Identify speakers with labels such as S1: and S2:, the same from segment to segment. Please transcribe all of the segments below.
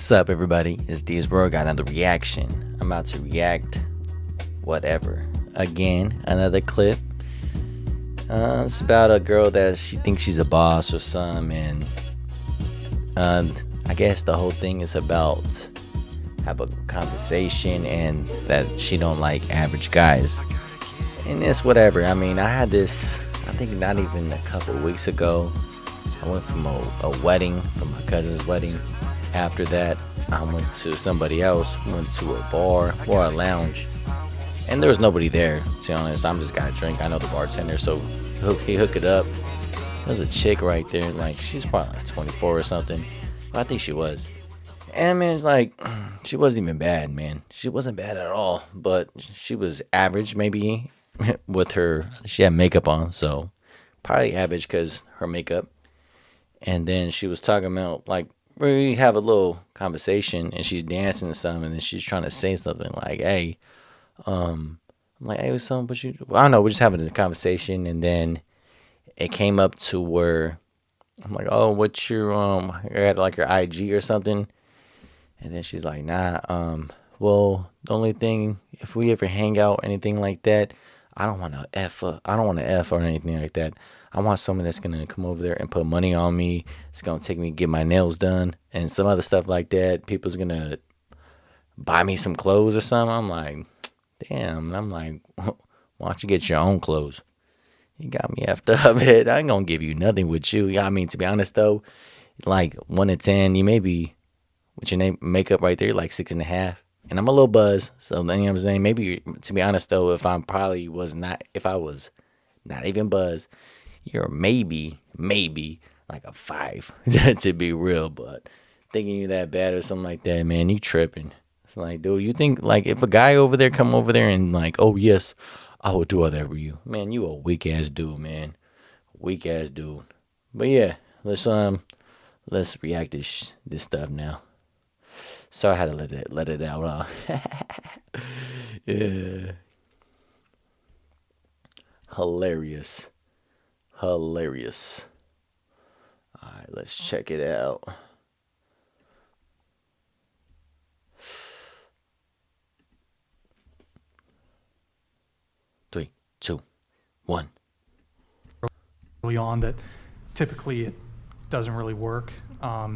S1: What's up, everybody? It's DISS, bro. Got another reaction. I'm about to react. Whatever. Again, another clip. It's about a girl that she thinks she's a boss or something, and I guess the whole thing is about have a conversation and that she don't like average guys. And it's whatever. I mean, I had this, I think not even a couple of weeks ago. I went from a wedding, from my cousin's wedding. After that, I went to somebody else, went to a bar or a lounge, and there was nobody there, to be honest. I'm just got a drink. I know the bartender, so he hooked it up. There's a chick right there, like, she's probably like 24 or something. I think she was. And man, like, she wasn't even bad, man. She wasn't bad at all, but she was average, maybe, with her, she had makeup on, so probably average because her makeup. And then she was talking about, like, we have a little conversation, and she's dancing and something, and then she's trying to say something like, hey, I'm like, hey, what's up, I don't know, we're just having a conversation, and then it came up to where I'm like, oh, what's your, I got like your IG or something, and then she's like, nah, well, the only thing, if we ever hang out, anything like that, I don't want to F or anything like that. I want someone that's going to come over there and put money on me. It's going to take me to get my nails done and some other stuff like that. People's going to buy me some clothes or something. I'm like, damn. And I'm like, why don't you get your own clothes? You got me effed up, man. I ain't going to give you nothing with you. I mean, to be honest, though, like 1 to 10, you may be, with your name makeup right there, like 6.5. And I'm a little buzzed. So, you know what I'm saying? Maybe, to be honest, though, if I was not even buzzed, you're maybe like a 5 to be real, but thinking you that bad or something like that, man, you tripping. It's like, dude, you think like if a guy over there come over there and like, oh yes, I will do whatever you, man, you a weak ass dude, man, weak ass dude. But yeah, let's react to this stuff now. So I had to let it out. Yeah, hilarious. Alright, let's check it out. 3, 2, 1.
S2: Early on that typically it doesn't really work. I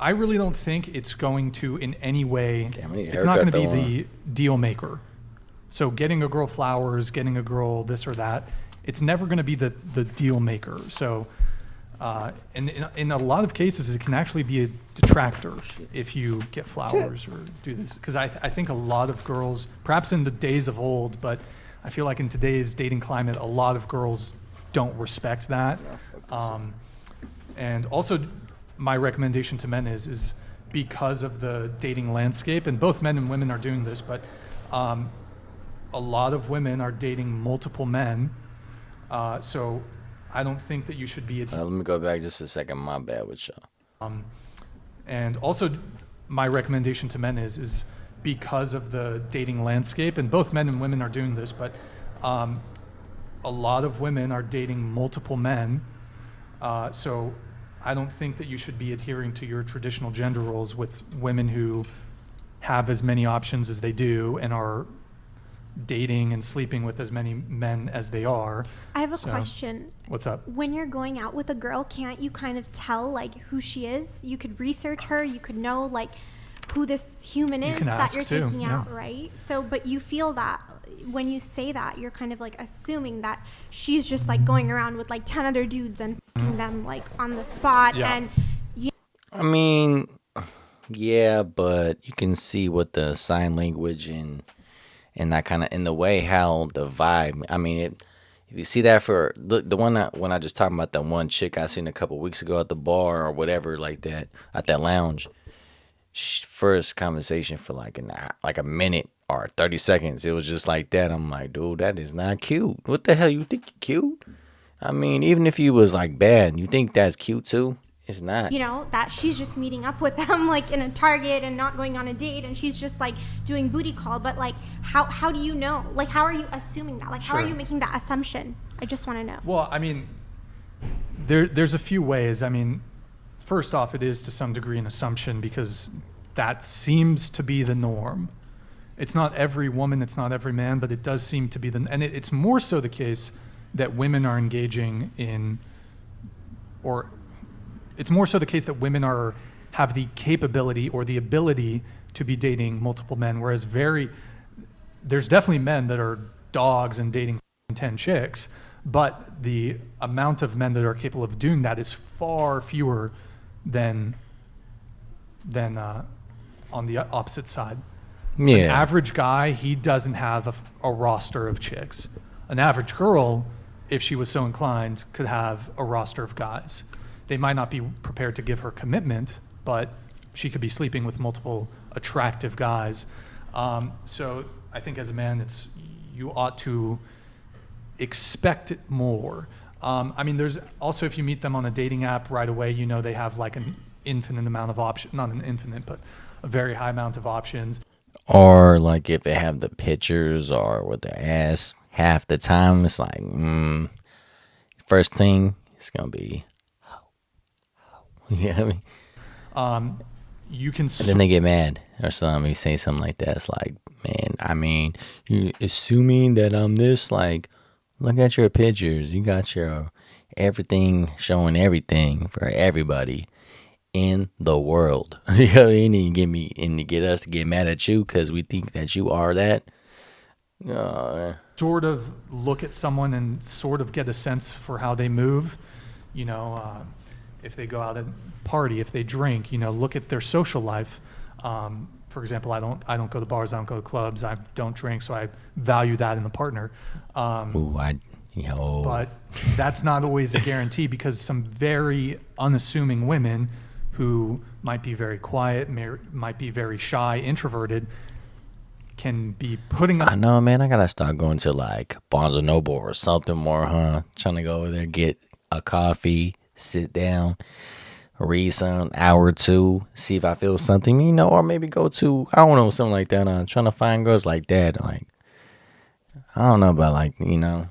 S2: really don't think it's going to in any way, it's not going to be the deal maker. So getting a girl flowers, getting a girl this or that, it's never going to be the deal maker. So and in a lot of cases, it can actually be a detractor if you get flowers or do this. Because I think a lot of girls, perhaps in the days of old, but I feel like in today's dating climate, a lot of girls don't respect that. And also, my recommendation to men is because of the dating landscape, and both men and women are doing this, but a lot of women are dating multiple men, so I don't think that you should be.
S1: Let me go back just a second. My bad with y'all.
S2: And also, my recommendation to men is because of the dating landscape, and both men and women are doing this, but a lot of women are dating multiple men, so I don't think that you should be adhering to your traditional gender roles with women who have as many options as they do and are dating and sleeping with as many men as they are.
S3: I have a question.
S2: What's up?
S3: When you're going out with a girl, can't you kind of tell like who she is? You could research her. You could know like who this human is that you're taking out, right? So, but you feel that when you say that, you're kind of like assuming that she's just like going around with like 10 other dudes and fucking them like on the spot. And
S1: I mean, yeah, but you can see what the sign language and that kind of in the way how the vibe. I mean, if you see that for the one that when I just talking about that one chick I seen a couple weeks ago at the bar or whatever like that at that lounge, first conversation for like a minute or 30 seconds, it was just like that. I'm like, dude, that is not cute. What the hell, you think you're cute? I mean, even if you was like bad, you think that's cute too? It's not.
S3: You know, that she's just meeting up with them like in a Target and not going on a date, and she's just like doing booty call. But like, how do you know? Like, how are you assuming that? Like, how are you making that assumption? I just want to know.
S2: Well, I mean, there's a few ways. I mean, first off, it is to some degree an assumption because that seems to be the norm. It's not every woman, it's not every man, but it does seem to be and it's more so the case that women are engaging in, or it's more so the case that women have the capability or the ability to be dating multiple men, whereas there's definitely men that are dogs and dating 10 chicks, but the amount of men that are capable of doing that is far fewer than on the opposite side.
S1: Yeah.
S2: An average guy, he doesn't have a roster of chicks. An average girl, if she was so inclined, could have a roster of guys. They might not be prepared to give her commitment, but she could be sleeping with multiple attractive guys. So I think as a man, you ought to expect it more. I mean, there's also, if you meet them on a dating app right away, you know they have like an infinite amount of options, not an infinite, but a very high amount of options.
S1: Or like if they have the pictures or with their ass, half the time it's like, first thing, it's going to be, you know what I mean?
S2: You can.
S1: And then they get mad or something. You say something like that. It's like, man, I mean, you assuming that I'm this, like, look at your pictures. You got your everything showing everything for everybody in the world. You know, you need to get us to get mad at you because we think that you are that.
S2: Sort of look at someone and sort of get a sense for how they move. You know, if they go out and party, if they drink, you know, look at their social life. For example, I don't go to bars, I don't go to clubs, I don't drink, so I value that in a partner. But that's not always a guarantee because some very unassuming women who might be very quiet, might be very shy, introverted, can be putting up.
S1: I know, man. I gotta start going to like Barnes and Noble or something more, huh? Trying to go over there, get a coffee, sit down, read some hour or two, see if I feel something, you know, or maybe go to, I don't know, something like that. I'm trying to find girls like that. Like, I don't know about like, you know,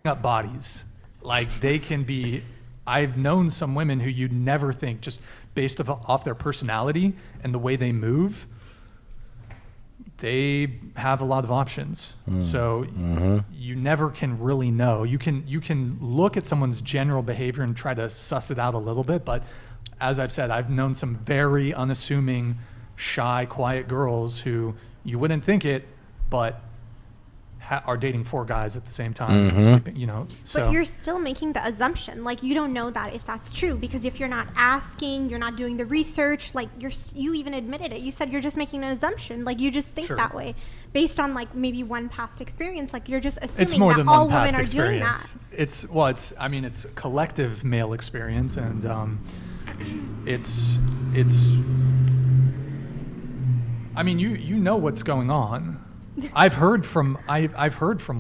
S2: up bodies. Like they can be, I've known some women who you'd never think, just based off their personality and the way they move, they have a lot of options. So you never can really know. You can look at someone's general behavior and try to suss it out a little bit, but as I've said, I've known some very unassuming, shy, quiet girls who you wouldn't think it, but are dating 4 guys at the same time, sleeping, you know. So.
S3: But you're still making the assumption, like you don't know that if that's true, because if you're not asking, you're not doing the research, like you even admitted it. You said you're just making an assumption, like you just think that way, based on like maybe one past experience. Like you're just assuming
S2: it's more
S3: that
S2: than
S3: all
S2: one past
S3: women are
S2: experience.
S3: doing that.
S2: It's collective male experience, and it's. I mean, you know what's going on. I've heard from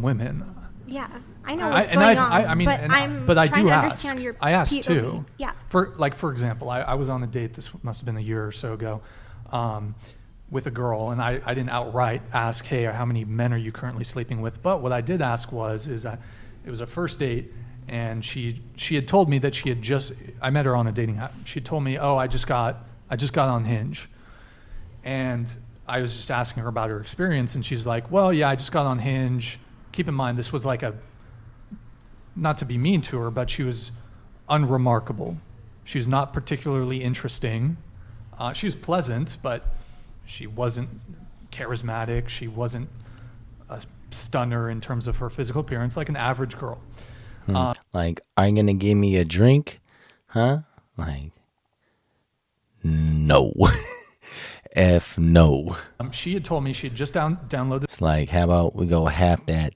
S2: women.
S3: Yeah, I know what's going on.
S2: But I do ask. I ask
S3: POV.
S2: too.
S3: Yeah.
S2: For example, I was on a date. This must have been a year or so ago, with a girl, and I didn't outright ask, "Hey, how many men are you currently sleeping with?" But what I did ask is that it was a first date, and she had told me that I met her on a dating app. She told me, "Oh, I just got on Hinge," and I was just asking her about her experience, and she's like, well, yeah, I just got on Hinge. Keep in mind, this was like not to be mean to her, but she was unremarkable. She was not particularly interesting. She was pleasant, but she wasn't charismatic. She wasn't a stunner in terms of her physical appearance, like an average girl.
S1: Like, are you going to give me a drink? Huh? Like, no. F no.
S2: She had told me she had just downloaded.
S1: It's like, how about we go half that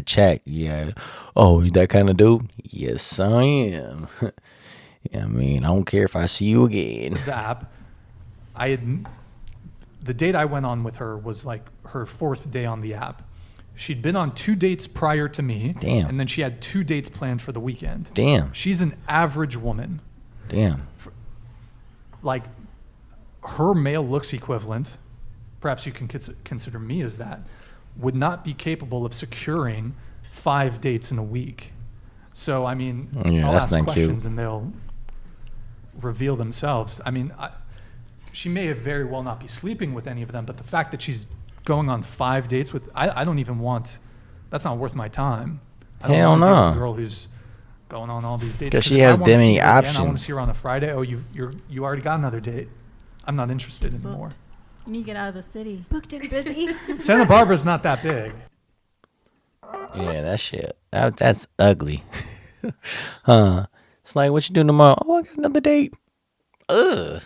S1: check? Yeah. Oh, you that kind of dude? Yes, I am. I mean, I don't care if I see you again.
S2: The app. The date I went on with her was like her 4th day on the app. She'd been on 2 dates prior to me.
S1: Damn.
S2: And then she had 2 dates planned for the weekend.
S1: Damn.
S2: She's an average woman.
S1: Damn.
S2: Like, her male looks equivalent, perhaps you can consider me as that, would not be capable of securing 5 dates in a week. So, I mean, I'll ask questions and reveal themselves. I mean, she may have very well not be sleeping with any of them, but the fact that she's going on 5 dates with, I don't even want, that's not worth my time. I don't want to deal with a girl who's going on all these dates.
S1: Because she has many options.
S2: I want to see her on a Friday. Oh, you already got another date. I'm not interested anymore.
S4: You need to get out of the city.
S3: Booked and busy.
S2: Santa Barbara's not that big.
S1: Yeah, that shit. That's ugly. It's like, what you doing tomorrow? Oh, I got another date. Ugh.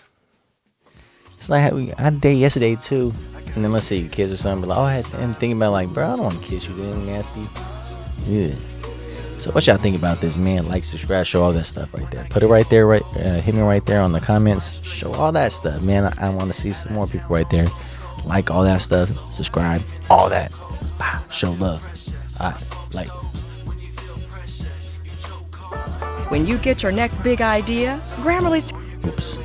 S1: It's like, I had a date yesterday, too. And then let's say you kiss or something. But like, oh, I had to think about like, bro, I don't want to kiss you. You're nasty. Yeah. So what y'all think about this, man? Like, subscribe, show all that stuff right there. Put it right there, hit me right there on the comments. Show all that stuff, man. I want to see some more people right there. Like all that stuff. Subscribe. All that. Show love. Like.
S5: When you get your next big idea, Grammarly's...
S1: Oops.